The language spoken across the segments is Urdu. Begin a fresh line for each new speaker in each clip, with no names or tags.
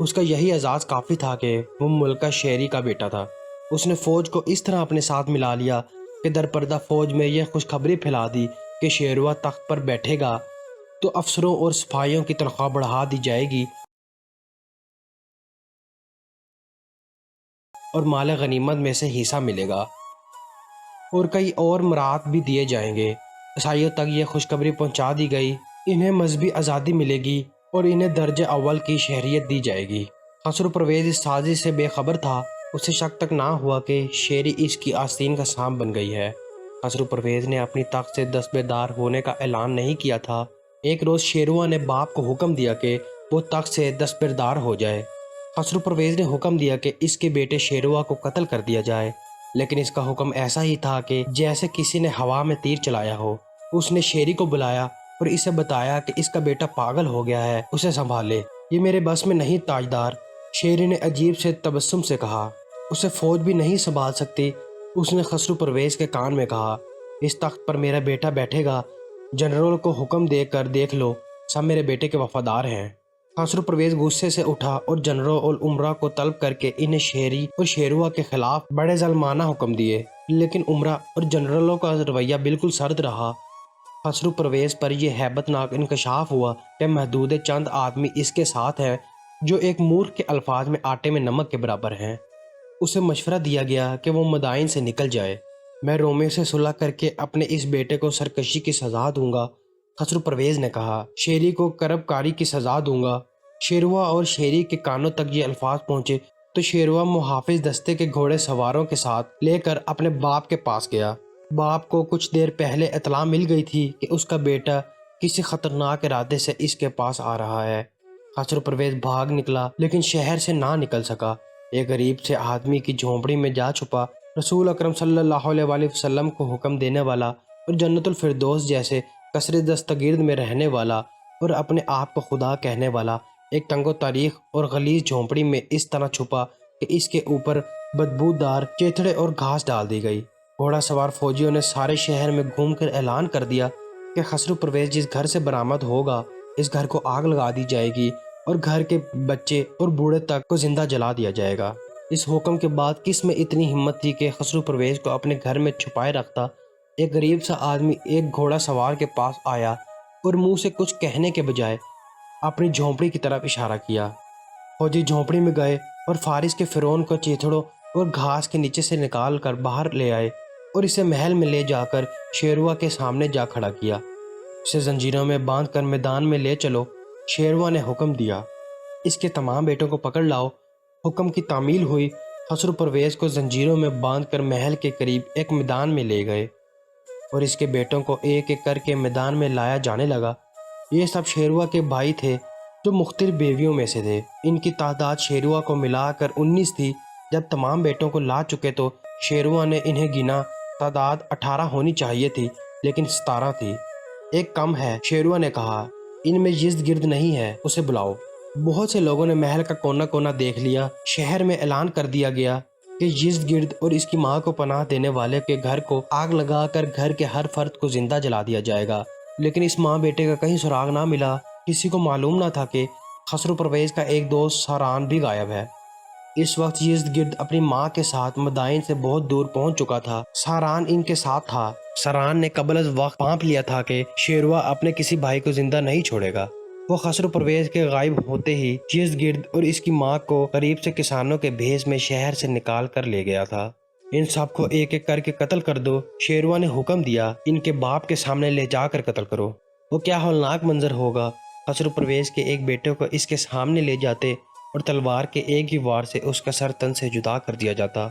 اس کا یہی اعزاز کافی تھا کہ وہ ملکہ شیری کا بیٹا تھا۔ اس نے فوج کو اس طرح اپنے ساتھ ملا لیا کہ در پردہ فوج میں یہ خوشخبری پھیلا دی کہ شیروا تخت پر بیٹھے گا تو افسروں اور سپاہیوں کی تنخواہ بڑھا دی جائے گی اور مال غنیمت میں سے حصہ ملے گا، اور کئی اور مراد بھی دیے جائیں گے۔ عیسائیوں تک یہ خوشخبری پہنچا دی گئی، انہیں مذہبی آزادی ملے گی اور انہیں درجہ اول کی شہریت دی جائے گی۔ خسرو پرویز اس سازش سے بے خبر تھا، اسے شک تک نہ ہوا کہ شیری اس کی آستین کا سانپ بن گئی ہے۔ خسرو پرویز نے اپنی تخت سے دستبردار ہونے کا اعلان نہیں کیا تھا۔ ایک روز شیروا نے باپ کو حکم دیا کہ وہ تخت سے دستبردار ہو جائے۔ خسرو پرویز نے حکم دیا کہ اس کے بیٹے شیروا کو قتل کر دیا جائے، لیکن اس کا حکم ایسا ہی تھا کہ جیسے کسی نے ہوا میں تیر چلایا ہو۔ اس نے شیری کو بلایا اور اسے بتایا کہ اس کا بیٹا پاگل ہو گیا ہے، اسے سنبھالے۔ یہ میرے بس میں نہیں تاجدار، شیری نے عجیب سے تبسم سے کہا۔ اسے فوج بھی نہیں سنبھال سکتی۔ اس نے خسرو پرویز کے کان میں کہا، اس تخت پر میرا بیٹا بیٹھے گا، جنرل کو حکم دے کر دیکھ لو، سب میرے بیٹے کے وفادار ہیں۔ خسرو پرویز غصے سے اٹھا اور جنرل اور عمرہ کو طلب کر کے انہیں شیری اور شیروا کے خلاف بڑے ظالمانہ حکم دیے، لیکن عمرہ اور جنرلوں کا رویہ بالکل سرد رہا۔ خسرو پرویز پر یہ ہیبت ناک انکشاف ہوا کہ محدود چند آدمی اس کے ساتھ ہیں جو ایک مورخ کے الفاظ میں آٹے میں نمک کے برابر ہیں۔ اسے مشورہ دیا گیا کہ وہ مدائن سے نکل جائے۔ میں رومے سے صلح کر کے اپنے اس بیٹے کو سرکشی کی سزا دوں گا، خسرو پرویز نے کہا۔ شیری کو کرب کاری کی سزا دوں گا۔ شیروا اور شیری کے کانوں تک یہ الفاظ پہنچے تو شیروا محافظ دستے کے گھوڑے سواروں کے ساتھ لے کر اپنے باپ کے پاس گیا۔ باپ کو کچھ دیر پہلے اطلاع مل گئی تھی کہ اس کا بیٹا کسی خطرناک ارادے سے اس کے پاس آ رہا ہے۔ خسرو پرویز بھاگ نکلا لیکن شہر سے نہ نکل سکا۔ ایک غریب سے آدمی کی جھونپڑی میں جا چھپا۔ رسول اکرم صلی اللہ علیہ وآلہ وسلم کو حکم دینے والا اور جنت الفردوس جیسے قصر دستگرد میں رہنے والا اور اپنے آپ کو خدا کہنے والا ایک تنگ و تاریخ اور غلیظ جھونپڑی میں اس طرح چھپا کہ اس کے اوپر بدبودار چیتھڑے اور گھاس ڈال دی گئی۔ گھوڑا سوار فوجیوں نے سارے شہر میں گھوم کر اعلان کر دیا کہ خسرو پرویز جس گھر سے برآمد ہوگا اس گھر کو آگ لگا دی جائے گی اور گھر کے بچے اور بوڑھے تک کو زندہ جلا دیا جائے گا۔ اس حکم کے بعد کس میں اتنی ہمت تھی کہ خسرو پرویز کو اپنے گھر میں چھپائے رکھتا؟ ایک غریب سا آدمی ایک گھوڑا سوار کے پاس آیا اور منہ سے کچھ کہنے کے بجائے اپنی جھونپڑی کی طرف اشارہ کیا۔ فوجی جھونپڑی میں گئے اور فارس کے فرعون کو چیتھڑوں اور گھاس کے نیچے سے نکال کر باہر لے آئے اور اسے محل میں لے جا کر شیروا کے سامنے جا کھڑا کیا۔ اسے زنجیروں میں باندھ کر میدان میں لے چلو، شیروا نے حکم دیا۔ اس کے تمام بیٹوں کو پکڑ لاؤ۔ حکم کی تعمیل ہوئی۔ خسرو پرویز کو زنجیروں میں باندھ کر محل کے قریب ایک میدان میں لے گئے اور اس کے بیٹوں کو ایک ایک کر کے میدان میں لایا جانے لگا۔ یہ سب شیروا کے بھائی تھے جو مختلف بیویوں میں سے تھے۔ ان کی تعداد شیروا کو ملا کر 19 تھی۔ جب تمام بیٹوں کو لا چکے تو شیروا نے انہیں گنا، تعداد 18 ہونی چاہیے تھی لیکن 17 تھی۔ ایک کم ہے، شیروا نے کہا، ان میں یزد گرد نہیں ہے، اسے بلاؤ۔ بہت سے لوگوں نے محل کا کونا کونا دیکھ لیا۔ شہر میں اعلان کر دیا گیا کہ یزد گرد اور اس کی ماں کو پناہ دینے والے کے گھر کو آگ لگا کر گھر کے ہر فرد کو زندہ جلا دیا جائے گا، لیکن اس ماں بیٹے کا کہیں سراغ نہ ملا۔ کسی کو معلوم نہ تھا کہ خسرو پرویز کا ایک دوست ساران بھی غائب ہے۔ اس وقت یزد گرد اپنی ماں کے ساتھ مدائن سے بہت دور پہنچ چکا تھا۔ ساران ان کے ساتھ تھا۔ ساران نے قبل از وقت پانپ لیا تھا کہ شیروا اپنے کسی بھائی کو زندہ نہیں چھوڑے گا۔ وہ خسرو پرویز کے غائب ہوتے ہی یزد گرد اور اس کی ماں کو قریب سے کسانوں کے بھیس میں شہر سے نکال کر لے گیا تھا۔ ان سب کو ایک ایک کر کے قتل کر دو، شیروا نے حکم دیا۔ ان کے باپ کے سامنے لے جا کر قتل کرو۔ وہ کیا ہولناک منظر ہوگا۔ خسرو پرویز کے ایک بیٹے کو اس کے سامنے لے جاتے اور تلوار کے ایک ہی وار سے اس کا سر تن سے جدا کر دیا جاتا۔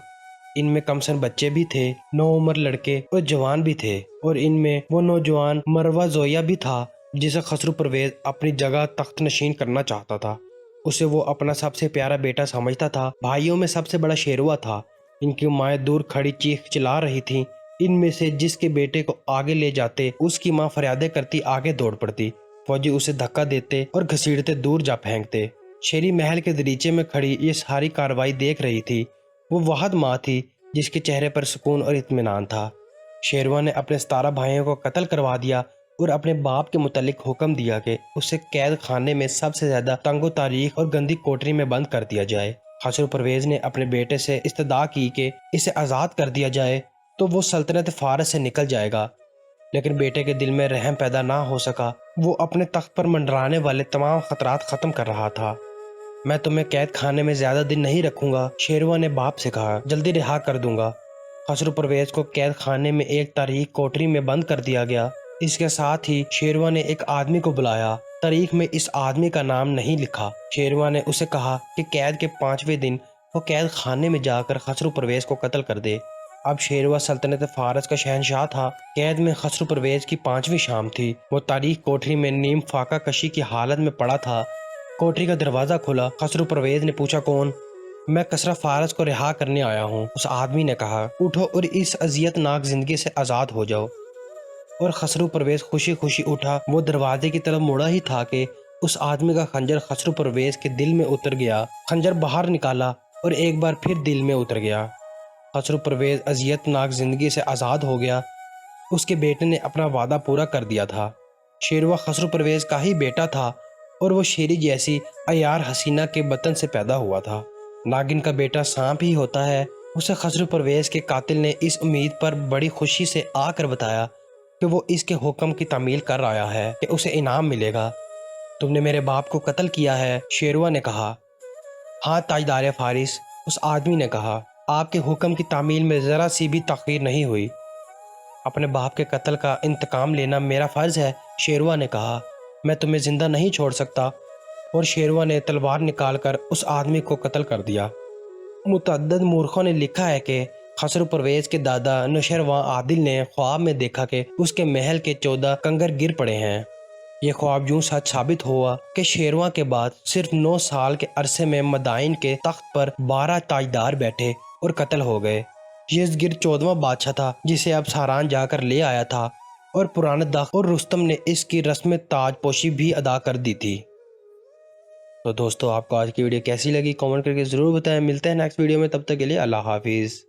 ان میں کمسن بچے بھی تھے، نوعمر لڑکے اور جوان بھی تھے، اور ان میں وہ نوجوان مروہ زویہ بھی تھا جسے خسرو پرویز اپنی جگہ تخت نشین کرنا چاہتا تھا۔ اسے وہ اپنا سب سے پیارا بیٹا سمجھتا تھا۔ بھائیوں میں سب سے بڑا شیروا تھا۔ ان کی مائیں دور کھڑی چیخ چلا رہی تھیں۔ ان میں سے جس کے بیٹے کو آگے لے جاتے اس کی ماں فریادیں کرتی آگے دوڑ پڑتی۔ فوجی اسے دھکا دیتے اور گھسیٹتے دور جا پھینکتے۔ شیری محل کے دریچے میں کھڑی یہ ساری کاروائی دیکھ رہی تھی۔ وہ واحد ماں تھی جس کے چہرے پر سکون اور اطمینان تھا۔ شیروا نے اپنے 17 بھائیوں کو قتل کروا دیا اور اپنے باپ کے متعلق حکم دیا کہ اسے قید خانے میں سب سے زیادہ تنگ و تاریخ اور گندی کوٹری میں بند کر دیا جائے۔ خسرو پرویز نے اپنے بیٹے سے استدعا کی کہ اسے آزاد کر دیا جائے تو وہ سلطنت فارس سے نکل جائے گا، لیکن بیٹے کے دل میں رحم پیدا نہ ہو سکا۔ وہ اپنے تخت پر منڈرانے والے تمام خطرات ختم کر رہا تھا۔ میں تمہیں قید خانے میں زیادہ دن نہیں رکھوں گا، شیروا نے باپ سے کہا، جلدی رہا کر دوں گا۔ خسرو پرویز کو قید خانے میں ایک تاریک کوٹری میں بند کر دیا گیا۔ اس کے ساتھ ہی شیروا نے ایک آدمی کو بلایا۔ تاریخ میں اس آدمی کا نام نہیں لکھا۔ شیروا نے اسے کہا کہ قید کے 5ویں دن وہ قید خانے میں جا کر خسرو پرویز کو قتل کر دے۔ اب شیروا سلطنت فارس کا شہنشاہ تھا۔ قید میں خسرو پرویز کی 5ویں شام تھی۔ وہ تاریک کوٹری میں نیم فاقہ کشی کی حالت میں پڑا تھا۔ کوٹری کا دروازہ کھلا۔ خسرو پرویز نے پوچھا، کون؟ میں کسرا فارس کو رہا کرنے آیا ہوں۔ اس آدمی نے کہا، اٹھو اور اس اذیت ناک زندگی سے آزاد ہو جاؤ۔ اور خسرو پرویز خوشی خوشی اٹھا۔ وہ دروازے کی طرف مڑا ہی تھا کہ اس آدمی کا خنجر خسرو پرویز کے دل میں اتر گیا۔ خنجر باہر نکالا اور ایک بار پھر دل میں اتر گیا۔ خسرو پرویز اذیت ناک زندگی سے آزاد ہو گیا۔ اس کے بیٹے نے اپنا وعدہ پورا کر دیا تھا۔ شیروا خسرو پرویز کا ہی بیٹا تھا اور وہ شیری جیسی عیار حسینہ کے بطن سے پیدا ہوا تھا۔ ناگن کا بیٹا سانپ ہی ہوتا ہے۔ اسے خسرو پرویز کے قاتل نے اس امید پر بڑی خوشی سے آ کر بتایا کہ وہ اس کے حکم کی تعمیل کر رہا ہے کہ اسے انعام ملے گا۔ تم نے میرے باپ کو قتل کیا ہے، شیروا نے کہا۔ ہاں تاجدار فارس، اس آدمی نے کہا، آپ کے حکم کی تعمیل میں ذرا سی بھی تاخیر نہیں ہوئی۔ اپنے باپ کے قتل کا انتقام لینا میرا فرض ہے، شیروا نے کہا۔ میں تمہیں زندہ نہیں چھوڑ سکتا۔ اور شیروا نے تلوار نکال کر اس آدمی کو قتل کر دیا۔ متعدد مورخوں نے لکھا ہے کہ خسرو پرویز کے دادا نوشیروان عادل نے خواب میں دیکھا کہ اس کے محل کے 14 کنگر گر پڑے ہیں۔ یہ خواب یوں سچ ثابت ہوا کہ شیرواں کے بعد صرف 9 سال کے عرصے میں مدائن کے تخت پر 12 تاجدار بیٹھے اور قتل ہو گئے۔ یزدگرد 14واں بادشاہ تھا جسے اب ساران جا کر لے آیا تھا، اور پرانے دخت اور رستم نے اس کی رسم تاج پوشی بھی ادا کر دی تھی۔ تو دوستو، آپ کو آج کی ویڈیو کیسی لگی کامنٹ کر کے ضرور بتائیں۔ ملتے ہیں نیکسٹ ویڈیو میں، تب تک کے لیے اللہ حافظ۔